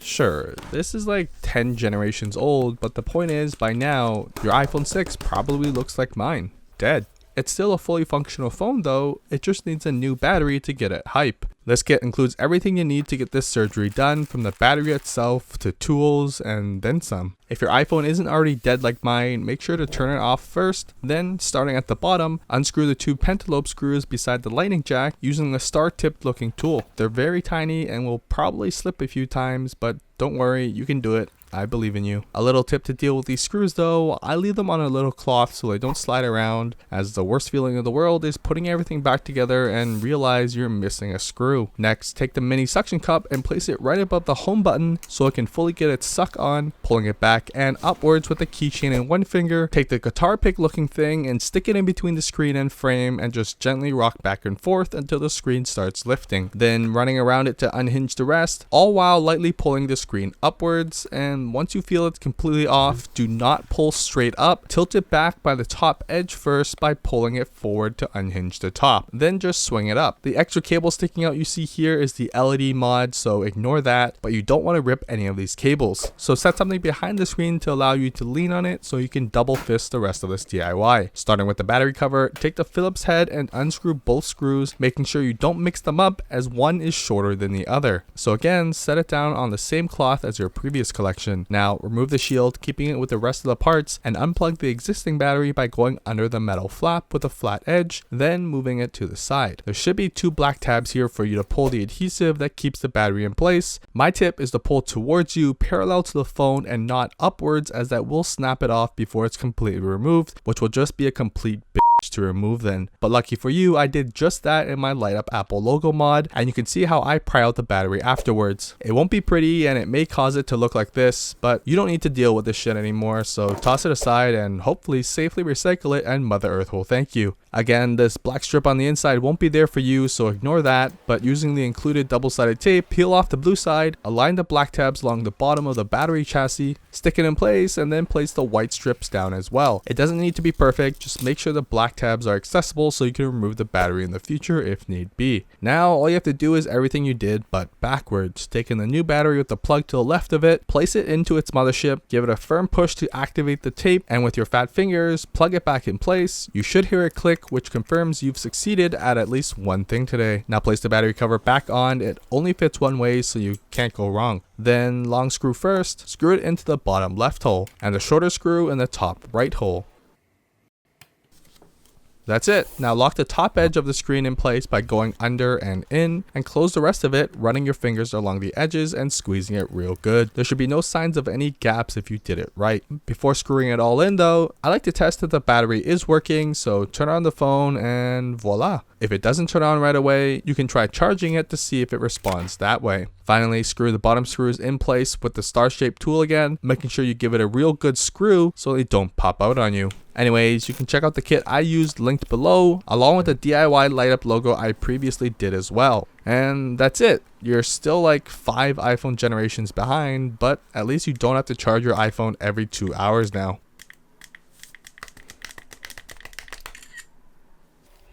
Sure, this is like 10 generations old, but the point is, by now, your iPhone 6 probably looks like mine. Dead. It's still a fully functional phone though, it just needs a new battery to get it hype. This kit includes everything you need to get this surgery done, from the battery itself to tools and then some. If your iPhone isn't already dead like mine, make sure to turn it off first, then starting at the bottom, unscrew the two pentalobe screws beside the lightning jack using the star-tipped looking tool. They're very tiny and will probably slip a few times, but don't worry, you can do it. I believe in you. A little tip to deal with these screws though, I leave them on a little cloth so they don't slide around, as the worst feeling in the world is putting everything back together and realize you're missing a screw. Next, take the mini suction cup and place it right above the home button so it can fully get its suck on, pulling it back and upwards with the keychain in one finger. Take the guitar pick looking thing and stick it in between the screen and frame and just gently rock back and forth until the screen starts lifting. Then running around it to unhinge the rest, all while lightly pulling the screen upwards, and once you feel it's completely off, do not pull straight up. Tilt it back by the top edge first by pulling it forward to unhinge the top. Then just swing it up. The extra cable sticking out you see here is the LED mod, so ignore that, but you don't want to rip any of these cables. So set something behind the screen to allow you to lean on it so you can double fist the rest of this DIY. Starting with the battery cover, take the Phillips head and unscrew both screws, making sure you don't mix them up as one is shorter than the other. So again, set it down on the same cloth as your previous collection. Now remove the shield, keeping it with the rest of the parts, and unplug the existing battery by going under the metal flap with a flat edge, then moving it to the side. There should be two black tabs here for you to pull the adhesive that keeps the battery in place. My tip is to pull towards you parallel to the phone and not upwards, as that will snap it off before it's completely removed, which will just be a complete to remove then. But lucky for you, I did just that in my light up Apple logo mod, and you can see how I pry out the battery afterwards. It won't be pretty and it may cause it to look like this, but you don't need to deal with this shit anymore, so toss it aside and hopefully safely recycle it and Mother Earth will thank you. Again, this black strip on the inside won't be there for you, so ignore that, but using the included double-sided tape, peel off the blue side, align the black tabs along the bottom of the battery chassis, stick it in place, and then place the white strips down as well. It doesn't need to be perfect, just make sure the black tabs are accessible so you can remove the battery in the future if need be. Now all you have to do is everything you did but backwards. Taking the new battery with the plug to the left of it, place it into its mothership, give it a firm push to activate the tape, and with your fat fingers plug it back in place. You should hear it click, which confirms you've succeeded at least one thing today. Now place the battery cover back on. It only fits one way, so you can't go wrong. Then long screw first, screw it into the bottom left hole and the shorter screw in the top right hole. That's it. Now lock the top edge of the screen in place by going under and in, and close the rest of it, running your fingers along the edges and squeezing it real good. There should be no signs of any gaps if you did it right. Before screwing it all in though, I like to test that the battery is working, so turn on the phone and voila. If it doesn't turn on right away, you can try charging it to see if it responds that way. Finally, screw the bottom screws in place with the star-shaped tool again, making sure you give it a real good screw so they don't pop out on you. Anyways, you can check out the kit I used linked below, along with the DIY light up logo I previously did as well. And that's it. You're still like 5 iPhone generations behind, but at least you don't have to charge your iPhone every 2 hours now.